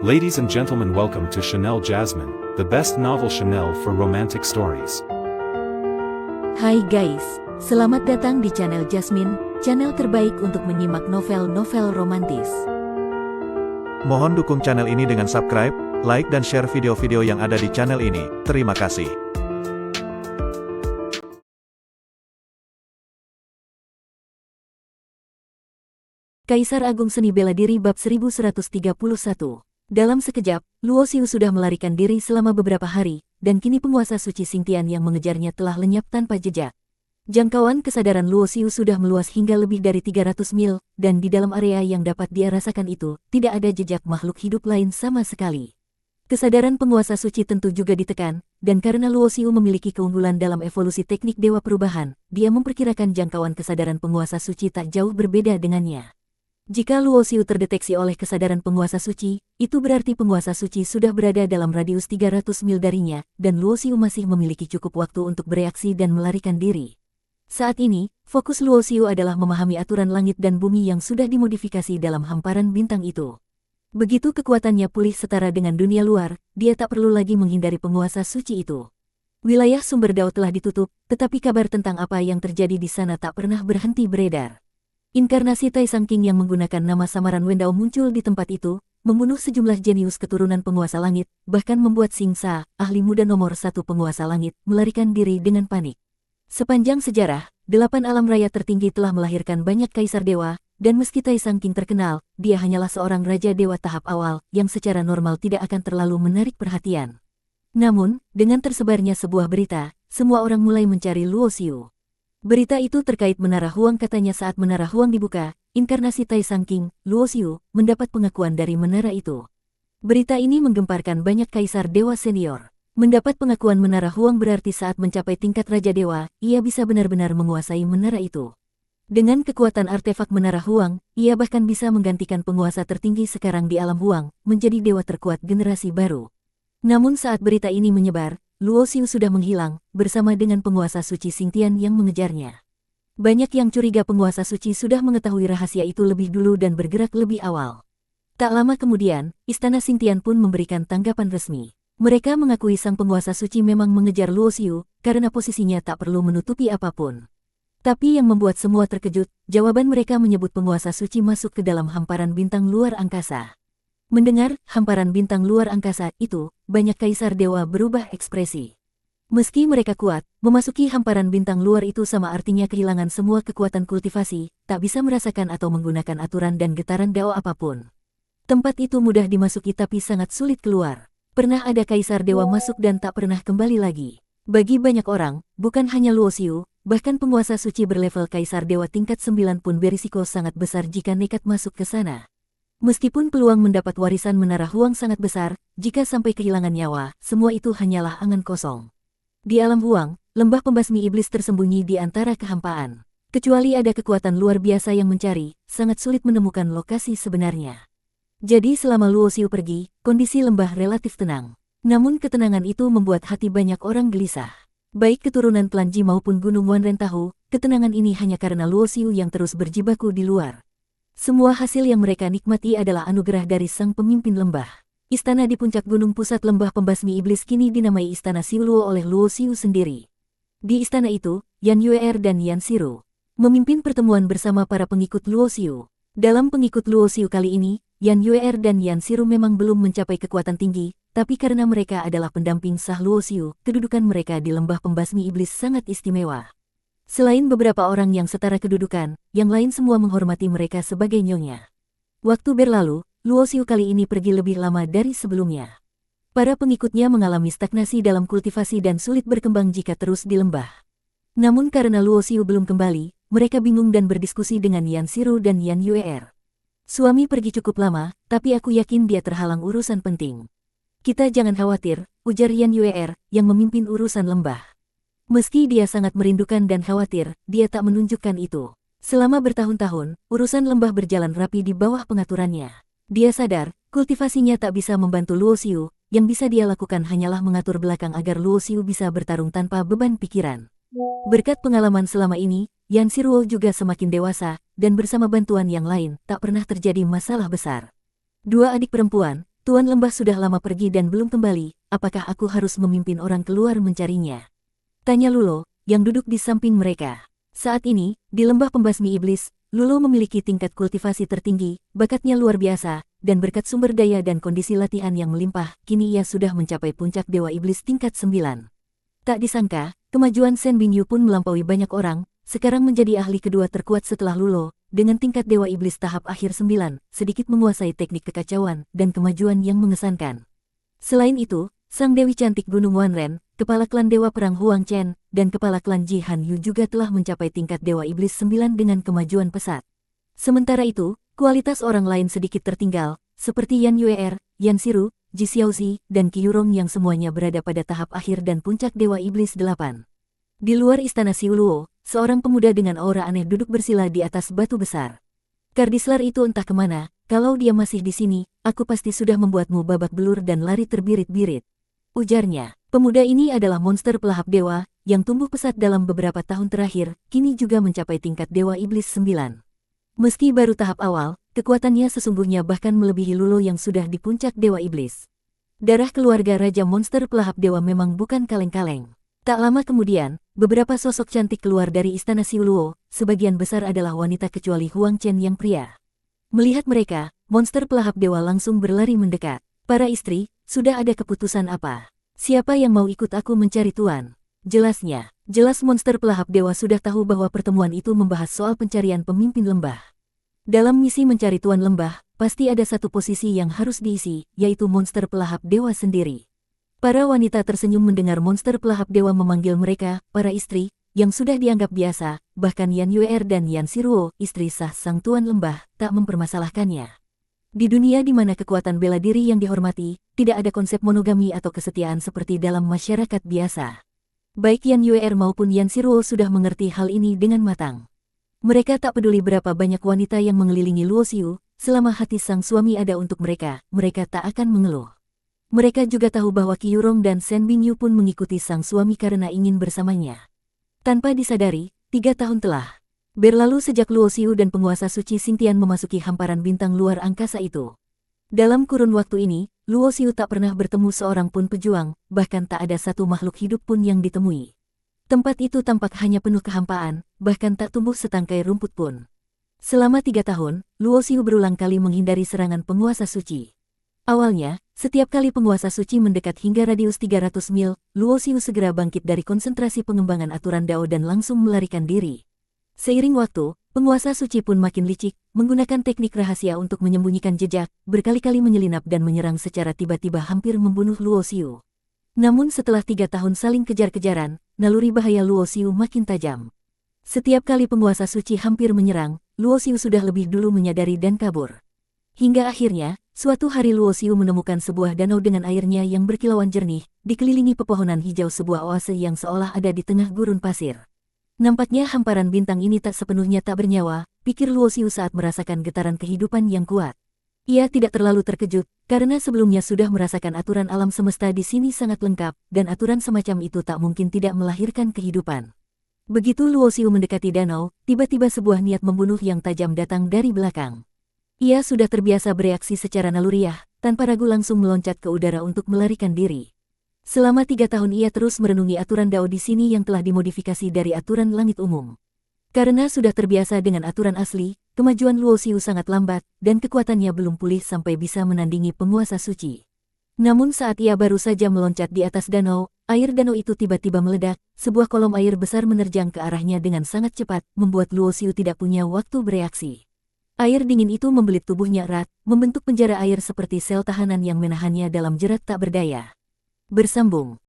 Ladies and gentlemen, welcome to Chanel Jasmine, the best novel Chanel for romantic stories. Hai guys, selamat datang di channel Jasmine, channel terbaik untuk menyimak novel-novel romantis. Mohon dukung channel ini dengan subscribe, like dan share video-video yang ada di channel ini. Terima kasih. Kaisar Agung Seni Bela Diri bab 1131. Dalam sekejap, Luo Xiu sudah melarikan diri selama beberapa hari, dan kini penguasa suci Xingtian yang mengejarnya telah lenyap tanpa jejak. Jangkauan kesadaran Luo Xiu sudah meluas hingga lebih dari 300 mil, dan di dalam area yang dapat dia rasakan itu, tidak ada jejak makhluk hidup lain sama sekali. Kesadaran penguasa suci tentu juga ditekan, dan karena Luo Xiu memiliki keunggulan dalam evolusi teknik Dewa Perubahan, dia memperkirakan jangkauan kesadaran penguasa suci tak jauh berbeda dengannya. Jika Luo Xiu terdeteksi oleh kesadaran penguasa suci, itu berarti penguasa suci sudah berada dalam radius 300 mil darinya, dan Luo Xiu masih memiliki cukup waktu untuk bereaksi dan melarikan diri. Saat ini, fokus Luo Xiu adalah memahami aturan langit dan bumi yang sudah dimodifikasi dalam hamparan bintang itu. Begitu kekuatannya pulih setara dengan dunia luar, dia tak perlu lagi menghindari penguasa suci itu. Wilayah sumber Dao telah ditutup, tetapi kabar tentang apa yang terjadi di sana tak pernah berhenti beredar. Inkarnasi Tai Sang King yang menggunakan nama samaran Wendao muncul di tempat itu, membunuh sejumlah jenius keturunan penguasa langit, bahkan membuat Xing Sa, ahli muda nomor 1 penguasa langit, melarikan diri dengan panik. Sepanjang sejarah, 8 alam raya tertinggi telah melahirkan banyak kaisar dewa, dan meski Tai Sang King terkenal, dia hanyalah seorang raja dewa tahap awal, yang secara normal tidak akan terlalu menarik perhatian. Namun, dengan tersebarnya sebuah berita, semua orang mulai mencari Luo Xiu. Berita itu terkait Menara Huang, katanya saat Menara Huang dibuka, inkarnasi Tai Sang King, Luo Xiu, mendapat pengakuan dari menara itu. Berita ini menggemparkan banyak kaisar dewa senior. Mendapat pengakuan Menara Huang berarti saat mencapai tingkat Raja Dewa, ia bisa benar-benar menguasai menara itu. Dengan kekuatan artefak Menara Huang, ia bahkan bisa menggantikan penguasa tertinggi sekarang di alam Huang, menjadi dewa terkuat generasi baru. Namun saat berita ini menyebar, Luo Xiu sudah menghilang, bersama dengan penguasa suci Xingtian yang mengejarnya. Banyak yang curiga penguasa suci sudah mengetahui rahasia itu lebih dulu dan bergerak lebih awal. Tak lama kemudian, Istana Xingtian pun memberikan tanggapan resmi. Mereka mengakui sang penguasa suci memang mengejar Luo Xiu, karena posisinya tak perlu menutupi apapun. Tapi yang membuat semua terkejut, jawaban mereka menyebut penguasa suci masuk ke dalam hamparan bintang luar angkasa. Mendengar hamparan bintang luar angkasa itu, banyak kaisar dewa berubah ekspresi. Meski mereka kuat, memasuki hamparan bintang luar itu sama artinya kehilangan semua kekuatan kultivasi, tak bisa merasakan atau menggunakan aturan dan getaran Dao apapun. Tempat itu mudah dimasuki tapi sangat sulit keluar. Pernah ada kaisar dewa masuk dan tak pernah kembali lagi. Bagi banyak orang, bukan hanya Luo Xiu, bahkan penguasa suci berlevel kaisar dewa tingkat 9 pun berisiko sangat besar jika nekat masuk ke sana. Meskipun peluang mendapat warisan Menara Huang sangat besar, jika sampai kehilangan nyawa, semua itu hanyalah angan kosong. Di alam Huang, lembah pembasmi iblis tersembunyi di antara kehampaan. Kecuali ada kekuatan luar biasa yang mencari, sangat sulit menemukan lokasi sebenarnya. Jadi selama Luo Xiu pergi, kondisi lembah relatif tenang. Namun ketenangan itu membuat hati banyak orang gelisah. Baik keturunan Planji maupun Gunung Wanren tahu, ketenangan ini hanya karena Luo Xiu yang terus berjibaku di luar. Semua hasil yang mereka nikmati adalah anugerah dari sang pemimpin lembah. Istana di puncak gunung pusat lembah pembasmi iblis kini dinamai Istana Xiuluo oleh Luo Xiu sendiri. Di istana itu, Yan Yue'er dan Yan Xiru memimpin pertemuan bersama para pengikut Luo Xiu. Dalam pengikut Luo Xiu kali ini, Yan Yue'er dan Yan Xiru memang belum mencapai kekuatan tinggi, tapi karena mereka adalah pendamping sah Luo Xiu, kedudukan mereka di lembah pembasmi iblis sangat istimewa. Selain beberapa orang yang setara kedudukan, yang lain semua menghormati mereka sebagai nyonya. Waktu berlalu, Luo Xiu kali ini pergi lebih lama dari sebelumnya. Para pengikutnya mengalami stagnasi dalam kultivasi dan sulit berkembang jika terus di lembah. Namun karena Luo Xiu belum kembali, mereka bingung dan berdiskusi dengan Yan Xiru dan Yan Yue'er. Suami pergi cukup lama, tapi aku yakin dia terhalang urusan penting. Kita jangan khawatir, ujar Yan Yue'er, yang memimpin urusan lembah. Meski dia sangat merindukan dan khawatir, dia tak menunjukkan itu. Selama bertahun-tahun, urusan lembah berjalan rapi di bawah pengaturannya. Dia sadar, kultivasinya tak bisa membantu Luo Xiu, yang bisa dia lakukan hanyalah mengatur belakang agar Luo Xiu bisa bertarung tanpa beban pikiran. Berkat pengalaman selama ini, Yan Xiruo juga semakin dewasa, dan bersama bantuan yang lain, tak pernah terjadi masalah besar. Dua adik perempuan, Tuan Lembah sudah lama pergi dan belum kembali, apakah aku harus memimpin orang keluar mencarinya? Tanya Lulo, yang duduk di samping mereka. Saat ini, di Lembah Pembasmi Iblis, Lulo memiliki tingkat kultivasi tertinggi, bakatnya luar biasa, dan berkat sumber daya dan kondisi latihan yang melimpah, kini ia sudah mencapai puncak Dewa Iblis tingkat 9. Tak disangka, kemajuan Shen Bingyu pun melampaui banyak orang, sekarang menjadi ahli kedua terkuat setelah Lulo, dengan tingkat Dewa Iblis tahap akhir 9, sedikit menguasai teknik kekacauan dan kemajuan yang mengesankan. Selain itu, Sang Dewi Cantik Gunung Wanren, kepala klan Dewa Perang Huang Chen, dan kepala klan Ji Han Yu juga telah mencapai tingkat Dewa Iblis 9 dengan kemajuan pesat. Sementara itu, kualitas orang lain sedikit tertinggal, seperti Yan Yuer, Yan Xiru, Ji Xiaozi, dan Qi Yurong yang semuanya berada pada tahap akhir dan puncak Dewa Iblis 8. Di luar istana Xiuluo, seorang pemuda dengan aura aneh duduk bersila di atas batu besar. Kardislar itu entah kemana, kalau dia masih di sini, aku pasti sudah membuatmu babak belur dan lari terbirit-birit. Ujarnya, pemuda ini adalah monster pelahap dewa, yang tumbuh pesat dalam beberapa tahun terakhir, kini juga mencapai tingkat Dewa Iblis 9. Meski baru tahap awal, kekuatannya sesungguhnya bahkan melebihi Lulo yang sudah di puncak Dewa Iblis. Darah keluarga Raja Monster Pelahap Dewa memang bukan kaleng-kaleng. Tak lama kemudian, beberapa sosok cantik keluar dari istana Xiuluo, sebagian besar adalah wanita kecuali Huang Chen yang pria. Melihat mereka, monster pelahap dewa langsung berlari mendekat. Para istri, sudah ada keputusan apa? Siapa yang mau ikut aku mencari tuan? Jelas monster pelahap dewa sudah tahu bahwa pertemuan itu membahas soal pencarian pemimpin lembah. Dalam misi mencari tuan lembah, pasti ada satu posisi yang harus diisi, yaitu monster pelahap dewa sendiri. Para wanita tersenyum mendengar monster pelahap dewa memanggil mereka, para istri, yang sudah dianggap biasa, bahkan Yan Yuer dan Yan Xiruo, istri sah sang tuan lembah, tak mempermasalahkannya. Di dunia di mana kekuatan bela diri yang dihormati, tidak ada konsep monogami atau kesetiaan seperti dalam masyarakat biasa. Baik Yan Yuer maupun Yan Xiruo sudah mengerti hal ini dengan matang. Mereka tak peduli berapa banyak wanita yang mengelilingi Luo Xiu, selama hati sang suami ada untuk mereka, mereka tak akan mengeluh. Mereka juga tahu bahwa Qi Yurong dan Shen Bingyu pun mengikuti sang suami karena ingin bersamanya. Tanpa disadari, 3 tahun telah berlalu sejak Luo Xiu dan penguasa suci Xingtian memasuki hamparan bintang luar angkasa itu. Dalam kurun waktu ini, Luo Xiu tak pernah bertemu seorang pun pejuang, bahkan tak ada satu makhluk hidup pun yang ditemui. Tempat itu tampak hanya penuh kehampaan, bahkan tak tumbuh setangkai rumput pun. Selama 3 tahun, Luo Xiu berulang kali menghindari serangan penguasa suci. Awalnya, setiap kali penguasa suci mendekat hingga radius 300 mil, Luo Xiu segera bangkit dari konsentrasi pengembangan aturan Dao dan langsung melarikan diri. Seiring waktu, penguasa suci pun makin licik, menggunakan teknik rahasia untuk menyembunyikan jejak, berkali-kali menyelinap dan menyerang secara tiba-tiba hampir membunuh Luo Xiu. Namun setelah 3 tahun saling kejar-kejaran, naluri bahaya Luo Xiu makin tajam. Setiap kali penguasa suci hampir menyerang, Luo Xiu sudah lebih dulu menyadari dan kabur. Hingga akhirnya, suatu hari Luo Xiu menemukan sebuah danau dengan airnya yang berkilauan jernih, dikelilingi pepohonan hijau sebuah oase yang seolah ada di tengah gurun pasir. Nampaknya hamparan bintang ini tak sepenuhnya tak bernyawa, pikir Luo Xiu saat merasakan getaran kehidupan yang kuat. Ia tidak terlalu terkejut, karena sebelumnya sudah merasakan aturan alam semesta di sini sangat lengkap, dan aturan semacam itu tak mungkin tidak melahirkan kehidupan. Begitu Luo Xiu mendekati danau, tiba-tiba sebuah niat membunuh yang tajam datang dari belakang. Ia sudah terbiasa bereaksi secara naluriah, tanpa ragu langsung meloncat ke udara untuk melarikan diri. Selama 3 tahun ia terus merenungi aturan Dao di sini yang telah dimodifikasi dari aturan langit umum. Karena sudah terbiasa dengan aturan asli, kemajuan Luo Xiu sangat lambat, dan kekuatannya belum pulih sampai bisa menandingi penguasa suci. Namun saat ia baru saja meloncat di atas danau, air danau itu tiba-tiba meledak, sebuah kolom air besar menerjang ke arahnya dengan sangat cepat, membuat Luo Xiu tidak punya waktu bereaksi. Air dingin itu membelit tubuhnya erat, membentuk penjara air seperti sel tahanan yang menahannya dalam jerat tak berdaya. Bersambung.